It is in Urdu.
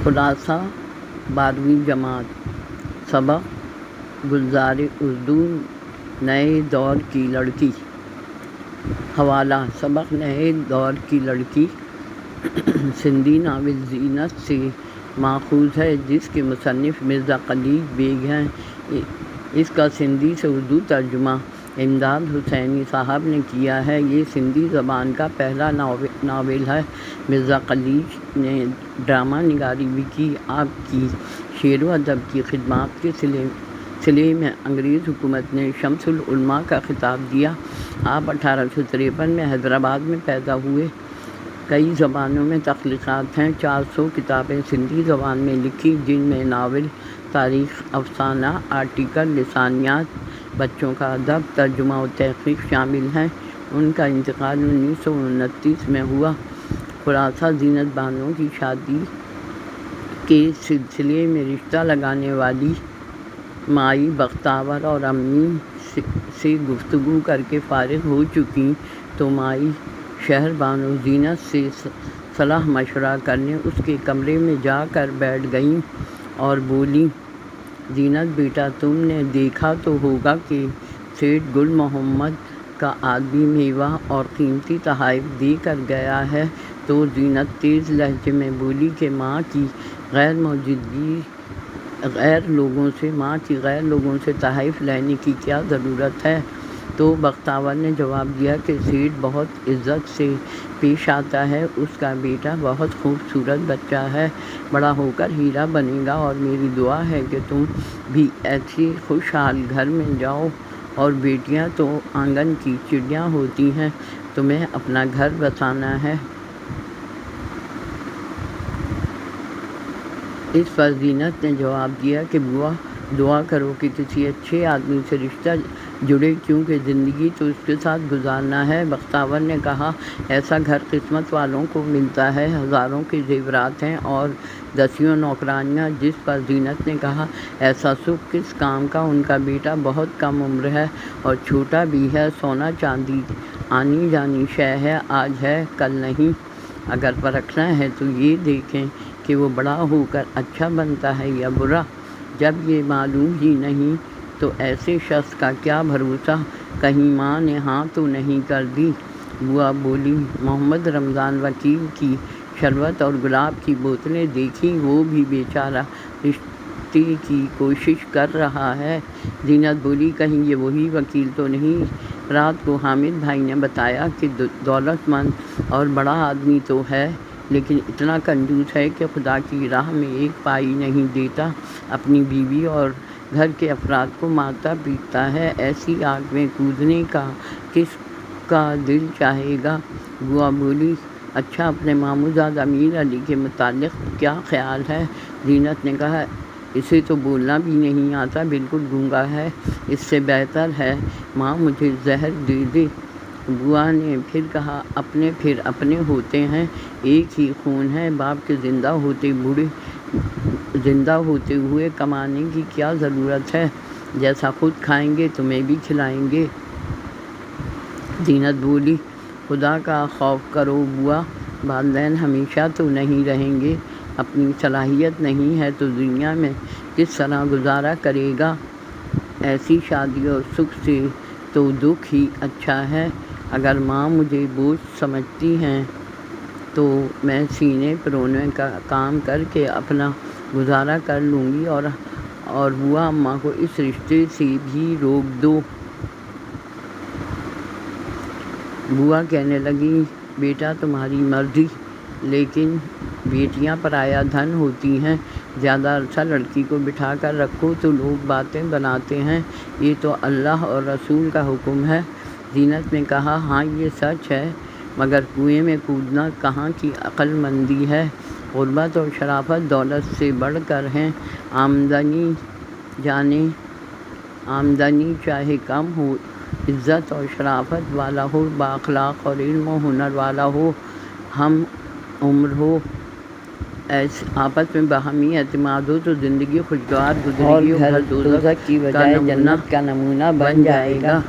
خلاصہ 12ویں جماعت سبق گلزار اردو نئے دور کی لڑکی۔ حوالہ سبق نئے دور کی لڑکی سندھی ناول زینت سے ماخوذ ہے، جس کے مصنف مرزا خلیق بیگ ہیں۔ اس کا سندھی سے اردو ترجمہ امداد حسینی صاحب نے کیا ہے۔ یہ سندھی زبان کا پہلا ناول ہے۔ مرزا خلیق نے ڈرامہ نگاری بھی کی۔ آپ کی شعر و ادب کی خدمات کے صلے میں انگریز حکومت نے شمس العلماء کا خطاب دیا۔ آپ 1853 میں حیدرآباد میں پیدا ہوئے۔ کئی زبانوں میں تخلیقات ہیں۔ 400 کتابیں سندھی زبان میں لکھی، جن میں ناول، تاریخ، افسانہ، آرٹیکل، لسانیات، بچوں کا ادب، ترجمہ و تحقیق شامل ہیں۔ ان کا انتقال 1929 میں ہوا۔ خلاصہ زینت بانو کی شادی کے سلسلے میں رشتہ لگانے والی مائی بختیار اور امی سے گفتگو کر کے فارغ ہو چکی تو مائی شہر بانو زینت سے صلاح مشورہ کرنے اس کے کمرے میں جا کر بیٹھ گئیں اور بولیں، زینت بیٹا، تم نے دیکھا تو ہوگا کہ سیٹھ گل محمد کا آدمی میوہ اور قیمتی تحائف دے کر گیا ہے۔ تو زینت تیز لہجے میں بولی کہ ماں کی غیر لوگوں سے تحائف لینے کی کیا ضرورت ہے؟ تو بختیار نے جواب دیا کہ سیٹھ بہت عزت سے پیش آتا ہے، اس کا بیٹا بہت خوبصورت بچہ ہے، بڑا ہو کر ہیرا بنے گا، اور میری دعا ہے کہ تم بھی ایسے خوشحال گھر میں جاؤ، اور بیٹیاں تو آنگن کی چڑیاں ہوتی ہیں، تمہیں اپنا گھر بسانا ہے۔ اس پر زینت نے جواب دیا کہ بوا، دعا کرو کہ کسی اچھے آدمی سے رشتہ جڑے، کیونکہ زندگی تو اس کے ساتھ گزارنا ہے۔ بختیار نے کہا، ایسا گھر قسمت والوں کو ملتا ہے، ہزاروں کے زیورات ہیں اور دسیوں نوکرانیاں۔ جس پر زینت نے کہا، ایسا سکھ کس کام کا، ان کا بیٹا بہت کم عمر ہے اور چھوٹا بھی ہے، سونا چاندی آنی جانی شے ہے، آج ہے کل نہیں، اگر پرکھنا ہے تو یہ دیکھیں کہ وہ بڑا ہو کر اچھا بنتا ہے یا برا۔ جب یہ معلوم ہی نہیں تو ایسے شخص کا کیا بھروسہ، کہیں ماں نے ہاں تو نہیں کر دی؟ بوا بولی، محمد رمضان وکیل کی شربت اور گلاب کی بوتلیں دیکھیں، وہ بھی بیچارہ رشتے کی کوشش کر رہا ہے۔ زینت بولی، کہیں یہ وہی وکیل تو نہیں؟ رات کو حامد بھائی نے بتایا کہ دولت مند اور بڑا آدمی تو ہے، لیکن اتنا کنجوس ہے کہ خدا کی راہ میں ایک پائی نہیں دیتا، اپنی بیوی اور گھر کے افراد کو مارتا پیٹتا ہے۔ ایسی آگ میں کودنے کا کس کا دل چاہے گا؟ بوا بولی، اچھا، اپنے ماموزاد امیر علی کے متعلق کیا خیال ہے؟ زینت نے کہا، اسے تو بولنا بھی نہیں آتا، بالکل گونگا ہے، اس سے بہتر ہے ماں مجھے زہر دے دے۔ بوا نے پھر کہا، اپنے پھر اپنے ہوتے ہیں، ایک ہی خون ہے، باپ کے زندہ ہوتے ہوئے کمانے کی کیا ضرورت ہے؟ جیسا خود کھائیں گے تمہیں بھی کھلائیں گے۔ زینت بولی، خدا کا خوف کرو بوا، والدین ہمیشہ تو نہیں رہیں گے، اپنی صلاحیت نہیں ہے تو دنیا میں کس طرح گزارا کرے گا؟ ایسی شادی اور سکھ سے تو دکھ ہی اچھا ہے۔ اگر ماں مجھے بوجھ سمجھتی ہیں تو میں سینے پرونے کا کام کر کے اپنا گزارا کر لوں گی، اور بوا اماں کو اس رشتے سے بھی روک دو۔ بوا کہنے لگی، بیٹا تمہاری مرضی، لیکن بیٹیاں پرایا دھن ہوتی ہیں، زیادہ عرصہ لڑکی کو بٹھا کر رکھو تو لوگ باتیں بناتے ہیں، یہ تو اللہ اور رسول کا حکم ہے۔ زینت نے کہا، ہاں یہ سچ ہے، مگر کنویں میں کودنا کہاں کی عقل مندی ہے؟ غربت اور شرافت دولت سے بڑھ کر ہیں۔ آمدنی چاہے کم ہو، عزت اور شرافت والا ہو، بااخلاق اور علم و ہنر والا ہو، ہم عمر ہو، آپس میں باہمی اعتماد ہو تو زندگی خوشگوار گزرے گی اور گھر دوزخ کی بجائے جنت کا نمونہ بن جائے گا۔